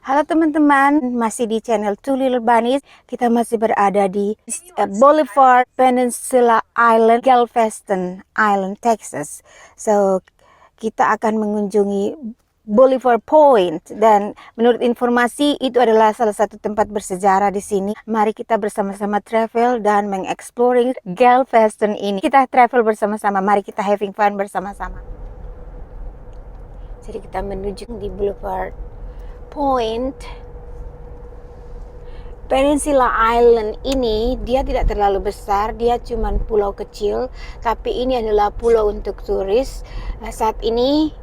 Halo teman-teman, masih di channel Two Little Bunnies. Kita masih berada di Boulevard Peninsula Island, Galveston Island, Texas. So, kita akan mengunjungi Boulevard Point dan menurut informasi itu adalah salah satu tempat bersejarah di sini. Mari kita bersama-sama travel dan mengexploring Galveston ini. Kita travel bersama-sama, mari kita having fun bersama-sama. Jadi kita menuju di Boulevard Point. Peninsula Island ini dia tidak terlalu besar, dia cuma pulau kecil, tapi ini adalah pulau untuk turis. Saat ini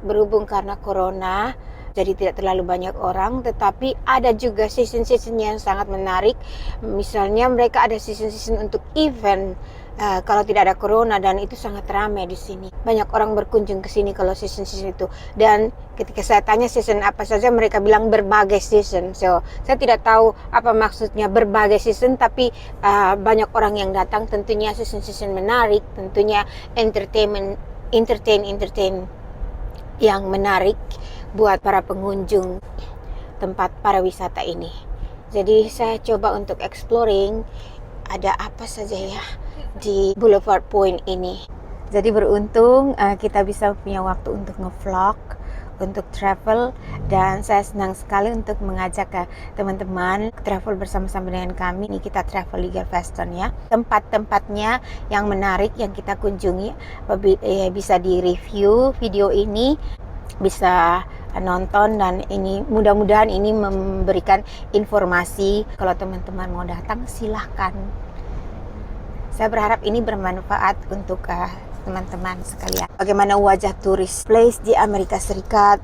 berhubung karena corona, jadi tidak terlalu banyak orang, tetapi ada juga season-season yang sangat menarik. Misalnya mereka ada season-season untuk event kalau tidak ada corona, dan itu sangat ramai di sini. Banyak orang berkunjung ke sini kalau season-season itu. Dan ketika saya tanya season apa saja, mereka bilang berbagai season. So, saya tidak tahu apa maksudnya berbagai season, tapi banyak orang yang datang. Tentunya season-season menarik, tentunya entertain yang menarik buat para pengunjung tempat pariwisata ini. Jadi saya coba untuk exploring ada apa saja ya di Boulevard Point ini. Jadi beruntung kita bisa punya waktu untuk ngevlog, untuk travel, dan saya senang sekali untuk mengajak teman-teman travel bersama-sama dengan kami. Ini kita travel di Galveston ya. Tempat-tempatnya yang menarik yang kita kunjungi bisa di-review video ini, bisa nonton, dan ini mudah-mudahan ini memberikan informasi. Kalau teman-teman mau datang silahkan. Saya berharap ini bermanfaat untuk teman-teman sekalian. Bagaimana wajah turis place di Amerika Serikat,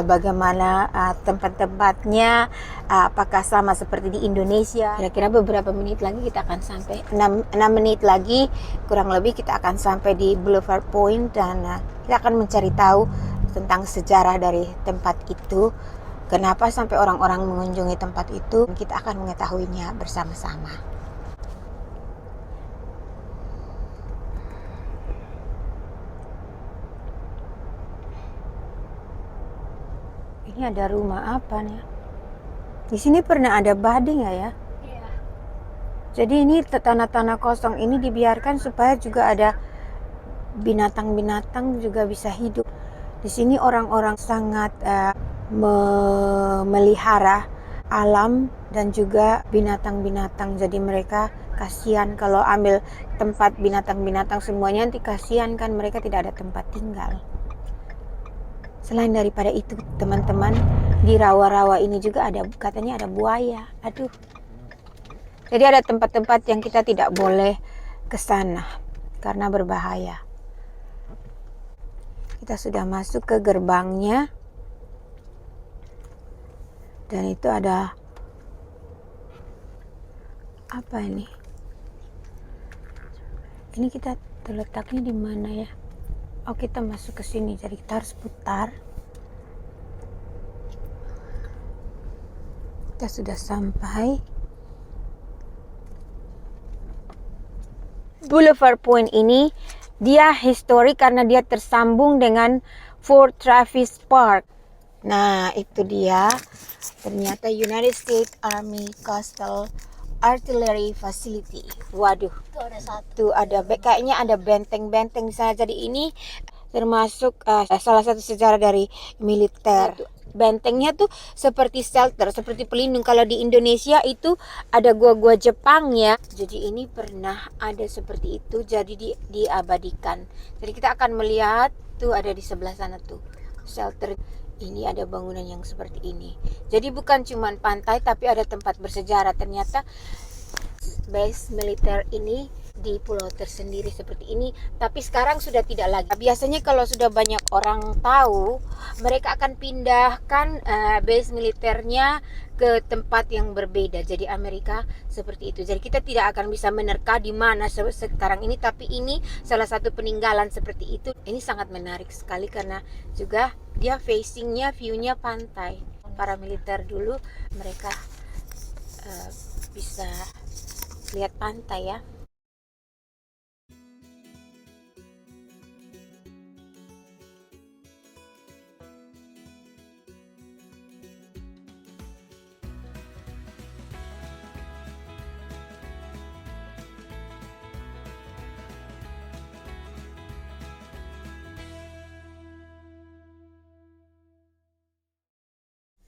bagaimana tempat-tempatnya, apakah sama seperti di Indonesia. Kira-kira beberapa menit lagi kita akan sampai, 6 menit lagi kurang lebih kita akan sampai di Boulevard Point, dan kita akan mencari tahu tentang sejarah dari tempat itu. Kenapa sampai orang-orang mengunjungi tempat itu, kita akan mengetahuinya bersama-sama. Ini ada rumah apa nih? Di sini pernah ada badai nggak ya? Iya. Jadi ini tanah-tanah kosong ini dibiarkan supaya juga ada binatang-binatang juga bisa hidup. Di sini orang-orang sangat memelihara alam dan juga binatang-binatang. Jadi mereka kasihan kalau ambil tempat binatang-binatang semuanya, nanti kasihan kan mereka tidak ada tempat tinggal. Selain daripada itu, teman-teman, di rawa-rawa ini juga ada, katanya ada buaya. Aduh. Jadi ada tempat-tempat yang kita tidak boleh ke sana karena berbahaya. Kita sudah masuk ke gerbangnya. Dan itu ada apa ini? Ini kita terletaknya di mana ya? Oh, kita masuk ke sini, jadi kita harus putar. Kita sudah sampai. Boulevard Point ini dia historik karena dia tersambung dengan Fort Travis Park. Nah, itu dia. Ternyata United States Army Coastal Artillery Facility. Waduh, tuh ada kayaknya ada benteng-benteng di sana. Jadi ini termasuk salah satu sejarah dari militer. Bentengnya tuh seperti shelter, seperti pelindung. Kalau di Indonesia itu ada gua-gua Jepang ya. Jadi ini pernah ada seperti itu, jadi diabadikan. Jadi kita akan melihat tuh ada di sebelah sana tuh shelter. Ini ada bangunan yang seperti ini. Jadi bukan cuma pantai, tapi ada tempat bersejarah. Ternyata base militer ini di pulau tersendiri seperti ini. Tapi sekarang sudah tidak lagi. Biasanya kalau sudah banyak orang tahu, mereka akan pindahkan base militernya ke tempat yang berbeda. Jadi Amerika seperti itu. Jadi kita tidak akan bisa menerka di mana sekarang ini, tapi ini salah satu peninggalan seperti itu. Ini sangat menarik sekali karena juga dia facingnya, viewnya pantai. Para militer dulu mereka bisa lihat pantai ya.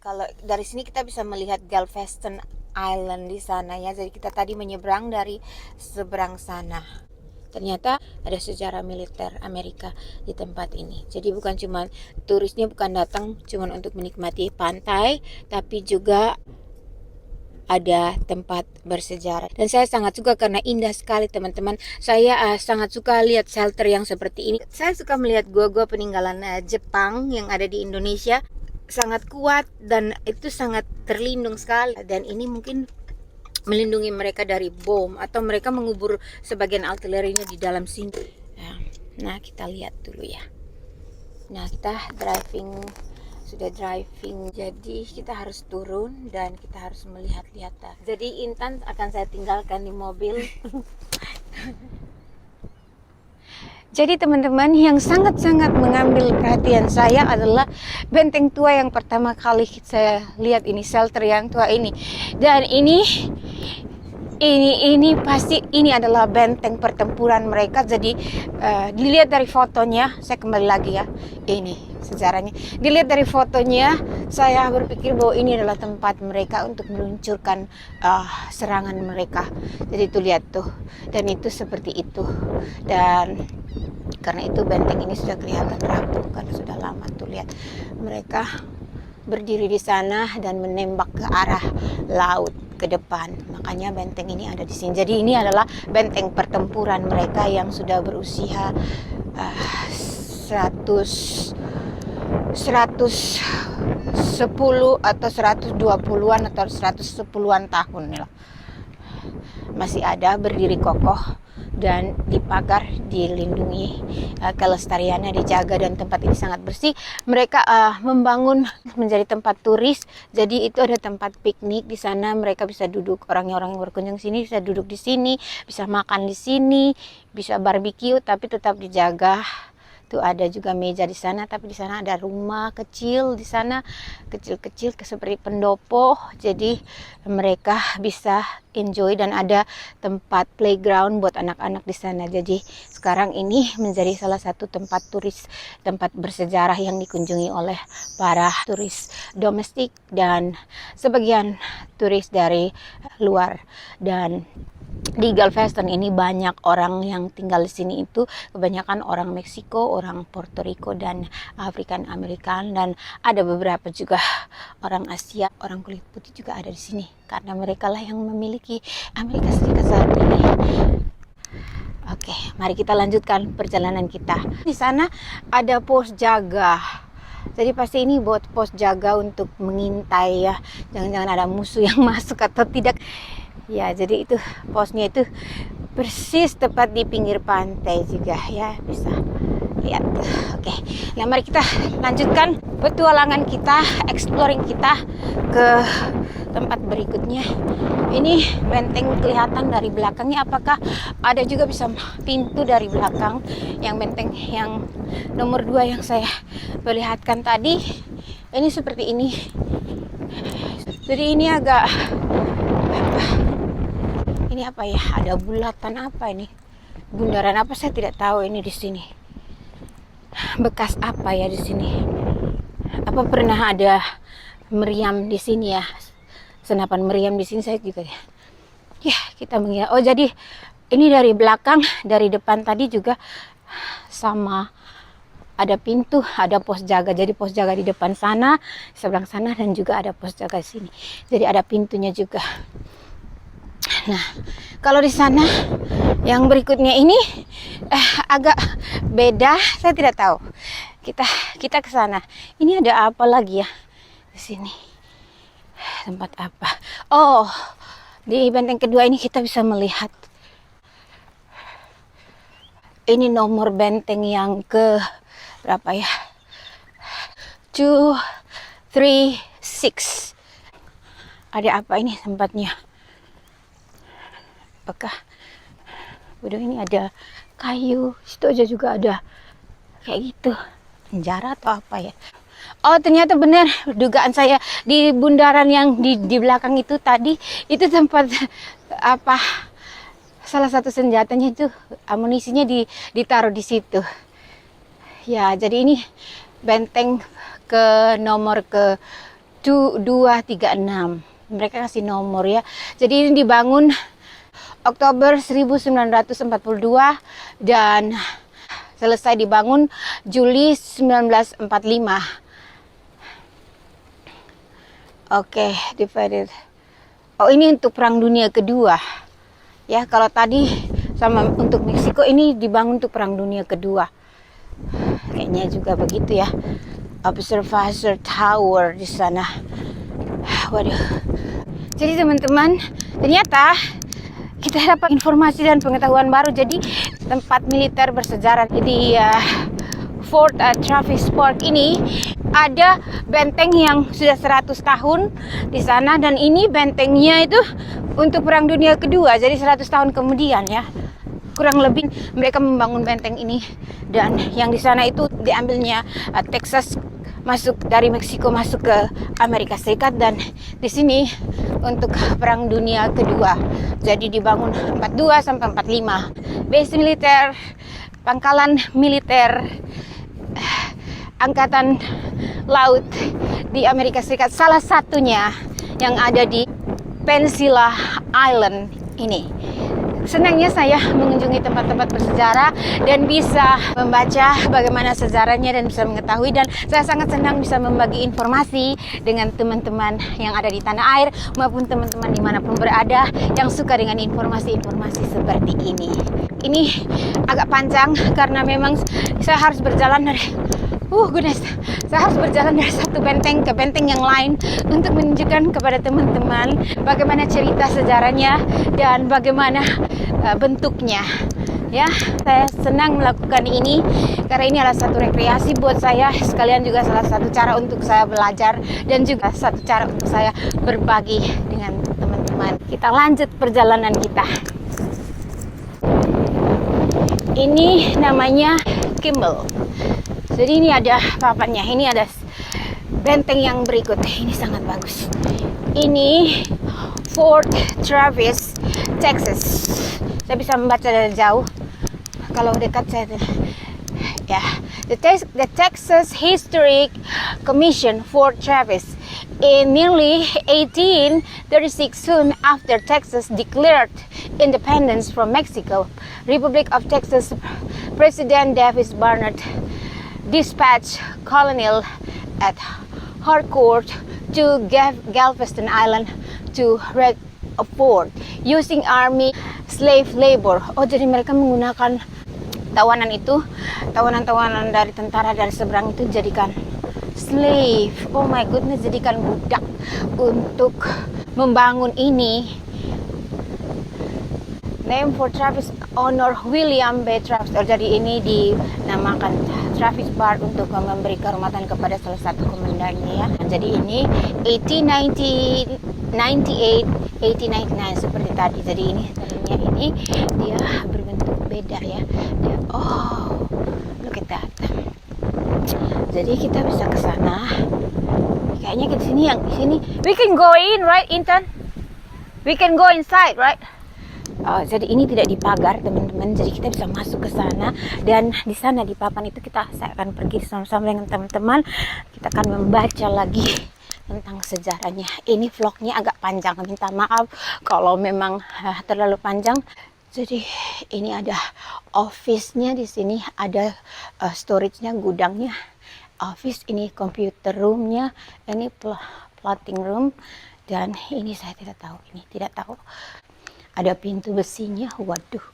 Kalau dari sini kita bisa melihat Galveston Island di sana ya. Jadi kita tadi menyeberang dari seberang sana. Ternyata ada sejarah militer Amerika di tempat ini. Jadi bukan cuma turisnya bukan datang cuma untuk menikmati pantai, tapi juga ada tempat bersejarah. Dan saya sangat suka karena indah sekali teman-teman. Saya sangat suka lihat shelter yang seperti ini. Saya suka melihat gua-gua peninggalan Jepang yang ada di Indonesia. Sangat kuat dan itu sangat terlindung sekali. Dan ini mungkin melindungi mereka dari bom atau mereka mengubur sebagian artilerinya di dalam sini. Nah, kita lihat dulu ya. Nah, kita sudah driving, jadi kita harus turun dan kita harus melihat-lihat. Jadi Intan akan saya tinggalkan di mobil. Jadi teman-teman, yang sangat-sangat mengambil perhatian saya adalah benteng tua yang pertama kali saya lihat ini, shelter yang tua ini. Dan ini pasti ini adalah benteng pertempuran mereka. Jadi dilihat dari fotonya, saya kembali lagi ya, ini sejarahnya. Dilihat dari fotonya, saya berpikir bahwa ini adalah tempat mereka untuk meluncurkan serangan mereka. Jadi itu lihat tuh, dan itu seperti itu. Dan karena itu benteng ini sudah kelihatan rapuh karena sudah lama tuh, lihat mereka berdiri di sana dan menembak ke arah laut ke depan. Makanya benteng ini ada di sini. Jadi ini adalah benteng pertempuran mereka yang sudah berusia 110 atau 120-an atau 110-an tahun lah. Masih ada, berdiri kokoh dan dipagar, dilindungi, kelestariannya dijaga, dan tempat ini sangat bersih. Mereka membangun menjadi tempat turis. Jadi itu ada tempat piknik di sana, mereka bisa duduk, orang-orang yang berkunjung sini bisa duduk di sini, bisa makan di sini, bisa barbecue, tapi tetap dijaga. Tuh ada juga meja di sana, tapi di sana ada rumah kecil di sana, kecil-kecil seperti pendopo. Jadi mereka bisa enjoy dan ada tempat playground buat anak-anak di sana. Jadi sekarang ini menjadi salah satu tempat turis, tempat bersejarah yang dikunjungi oleh para turis domestik dan sebagian turis dari luar. Dan di Galveston ini banyak orang yang tinggal di sini, itu kebanyakan orang Meksiko, orang Puerto Rico, dan African American, dan ada beberapa juga orang Asia, orang kulit putih juga ada di sini karena mereka lah yang memiliki Amerika Serikat saat ini. Oke, mari kita lanjutkan perjalanan kita. Di sana ada pos jaga. Jadi pasti ini buat pos jaga untuk mengintai ya, jangan-jangan ada musuh yang masuk atau tidak. Ya, jadi itu posnya itu persis tepat di pinggir pantai juga ya, bisa lihat. Oke, nah mari kita lanjutkan petualangan kita, exploring kita ke tempat berikutnya. Ini benteng kelihatan dari belakangnya. Apakah ada juga bisa pintu dari belakang? Yang benteng yang nomor 2 yang saya perlihatkan tadi, ini seperti ini. Jadi ini agak ini apa ya? Ada bulatan apa ini? Bundaran apa saya tidak tahu ini di sini. Bekas apa ya di sini? Apa pernah ada meriam di sini ya? Senapan meriam di sini saya juga ya. Ya, kita mengira. Oh, jadi ini dari belakang, dari depan tadi juga sama. Ada pintu, ada pos jaga. Jadi pos jaga di depan sana, sebelah sana, dan juga ada pos jaga di sini. Jadi ada pintunya juga. Nah, kalau di sana yang berikutnya ini agak beda, saya tidak tahu. Kita ke sana. Ini ada apa lagi ya di sini? Tempat apa? Oh, di benteng kedua ini kita bisa melihat. Ini nomor benteng yang ke berapa ya? 2, 3, 6. Ada apa ini tempatnya? Apakah udah ini ada kayu, situ aja juga ada kayak gitu, penjara atau apa ya? Oh, ternyata benar dugaan saya, di bundaran yang di belakang itu tadi itu tempat apa, salah satu senjatanya itu, amunisinya ditaruh di situ ya. Jadi ini benteng ke nomor ke 236. Mereka kasih nomor ya. Jadi ini dibangun Oktober 1942 dan selesai dibangun Juli 1945. Oke, divided. Oh, ini untuk Perang Dunia Kedua. Ya, kalau tadi sama untuk Meksiko, ini dibangun untuk Perang Dunia Kedua. Kayaknya juga begitu ya. Observation Tower di sana. Waduh. Jadi teman-teman, ternyata kita dapat informasi dan pengetahuan baru. Jadi tempat militer bersejarah di Fort Travis Park ini ada benteng yang sudah 100 tahun di sana, dan ini bentengnya itu untuk Perang Dunia Kedua. Jadi 100 tahun kemudian ya. Kurang lebih mereka membangun benteng ini, dan yang di sana itu diambilnya Texas, masuk dari Meksiko masuk ke Amerika Serikat, dan di sini untuk Perang Dunia Kedua. Jadi dibangun 42 sampai 45. Base militer, pangkalan militer Angkatan Laut di Amerika Serikat, salah satunya yang ada di Peninsula Island ini. Senangnya saya mengunjungi tempat-tempat bersejarah dan bisa membaca bagaimana sejarahnya dan bisa mengetahui, dan saya sangat senang bisa membagi informasi dengan teman-teman yang ada di tanah air maupun teman-teman dimanapun berada yang suka dengan informasi-informasi seperti ini. Ini agak panjang karena memang saya harus berjalan dari saya harus berjalan dari satu benteng ke benteng yang lain untuk menunjukkan kepada teman-teman bagaimana cerita sejarahnya dan bagaimana bentuknya. Ya, saya senang melakukan ini karena ini adalah satu rekreasi buat saya, sekalian juga salah satu cara untuk saya belajar dan juga satu cara untuk saya berbagi dengan teman-teman. Kita lanjut perjalanan kita. Ini namanya Kimball. Jadi ini ada papannya. Ini ada benteng yang berikut. Ini sangat bagus. Ini Fort Travis, Texas. Saya bisa membaca dari jauh. Kalau dekat saya ya. The Texas Historic Commission, Fort Travis. In nearly 1836, soon after Texas declared independence from Mexico, Republic of Texas President Davis Barnett dispatched colonel at Harcourt to Galveston Island to wreck a fort using army slave labor. Oh, jadi mereka menggunakan tawanan itu, tawanan-tawanan dari tentara dari seberang itu jadikan slave. Oh my goodness, jadikan budak untuk membangun ini. Name for Travis honor William B. Travis. Oh, jadi ini dinamakan Travis Park untuk memberi kehormatan kepada salah satu komandannya ya. Jadi ini 1898, 1899 seperti tadi. Jadi ini tadinya ini dia berbentuk beda ya. Oh, look at that. Jadi kita bisa ke sana. Kayaknya ke sini, yang di sini. We can go in, right, Intan? We can go inside, right? Oh, jadi ini tidak dipagar teman-teman, jadi kita bisa masuk ke sana, dan di sana di papan itu saya akan pergi sama-sama dengan teman-teman. Kita akan membaca lagi tentang sejarahnya. Ini vlognya agak panjang, minta maaf kalau memang terlalu panjang. Jadi ini ada office-nya, di sini ada storage-nya, gudangnya. Office ini computer room-nya, ini plotting room, dan ini saya tidak tahu, Ada pintu besinya, waduh.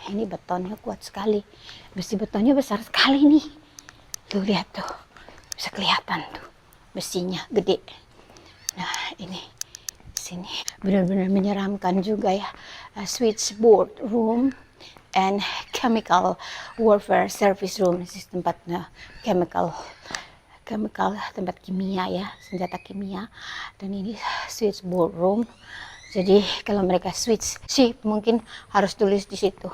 Ini betonnya kuat sekali. Besi betonnya besar sekali nih. Tuh lihat tuh, bisa kelihatan tuh besinya gede. Nah ini di sini benar-benar menyeramkan juga ya. Switchboard room and chemical warfare service room. Ini tempatnya chemical tempat kimia ya, senjata kimia. Dan ini switchboard room. Jadi kalau mereka switch shift mungkin harus tulis di situ.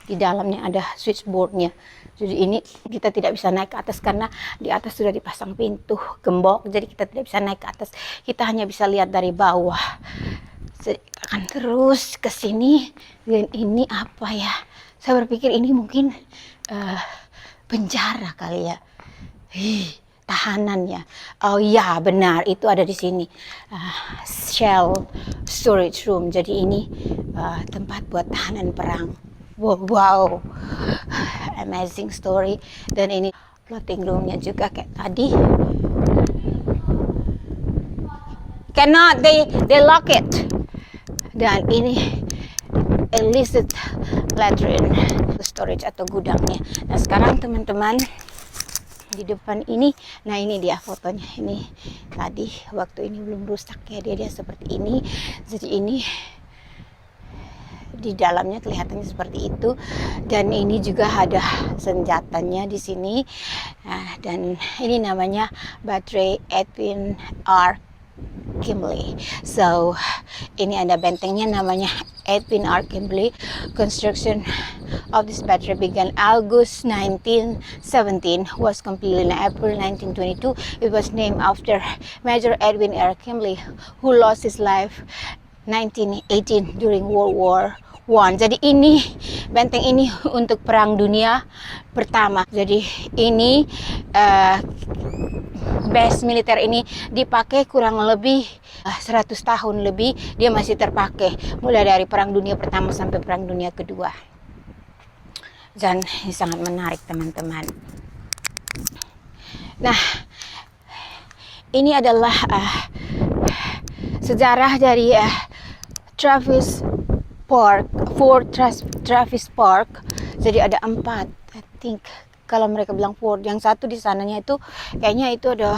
Di dalamnya ada switchboardnya. Jadi ini kita tidak bisa naik ke atas karena di atas sudah dipasang pintu gembok. Jadi kita tidak bisa naik ke atas. Kita hanya bisa lihat dari bawah. Jadi kita akan terus ke sini. Dan ini apa ya? Saya berpikir ini mungkin penjara kali ya. tahanannya. Oh ya, benar, itu ada di sini. Shell storage room. Jadi ini tempat buat tahanan perang. Wow, amazing story. Dan ini floating roomnya juga kayak tadi. Cannot, they lock it. Dan ini illicit latrine storage atau gudangnya. Nah sekarang teman-teman di depan ini, nah ini dia fotonya. Ini tadi waktu ini belum rusak ya, dia seperti ini. Jadi ini di dalamnya kelihatannya seperti itu, dan ini juga ada senjatanya di sini. Nah, dan ini namanya baterai Edwin R. Kimberly. So ini ada bentengnya namanya Edwin R. Kimberly. Construction of this battery began August 1917, was completed in April 1922. It was named after Major Edwin R. Kimberly, who lost his life 1918 during World War I. Jadi ini benteng ini untuk Perang Dunia Pertama. Jadi ini base militer ini dipakai kurang lebih 100 tahun lebih, dia masih terpakai mulai dari Perang Dunia Pertama sampai Perang Dunia Kedua. Dan ini sangat menarik teman-teman. Nah, ini adalah sejarah dari Travis Park, Fort Travis Park. Jadi ada 4, I think. Kalau mereka bilang Fort, yang satu di sananya itu kayaknya itu ada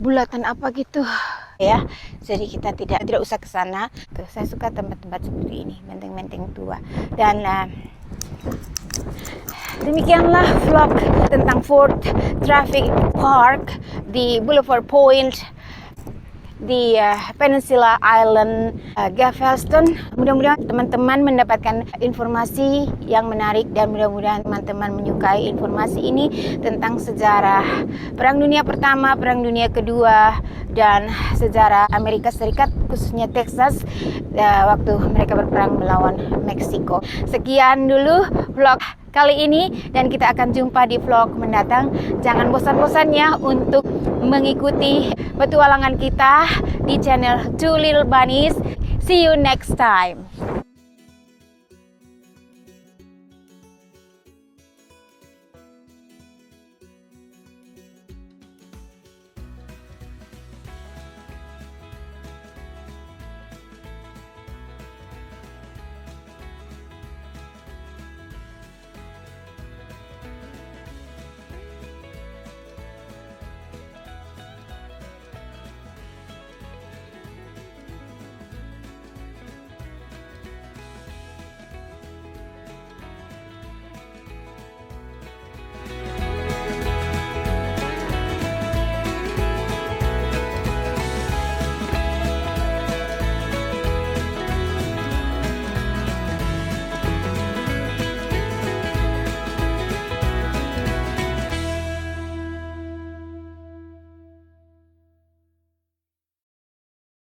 bulatan apa gitu ya. Jadi kita tidak usah ke sana. Saya suka tempat-tempat seperti ini, benteng-benteng tua. Dan demikianlah vlog tentang Fort Travis Park di Boulevard Point di Peninsula Island, Galveston. Mudah-mudahan teman-teman mendapatkan informasi yang menarik, dan mudah-mudahan teman-teman menyukai informasi ini tentang sejarah Perang Dunia Pertama, Perang Dunia Kedua, dan sejarah Amerika Serikat, khususnya Texas, waktu mereka berperang melawan Meksiko. Sekian dulu vlog kali ini, dan kita akan jumpa di vlog mendatang. Jangan bosan-bosannya untuk mengikuti petualangan kita di channel Two Little Bunnies. See you next time.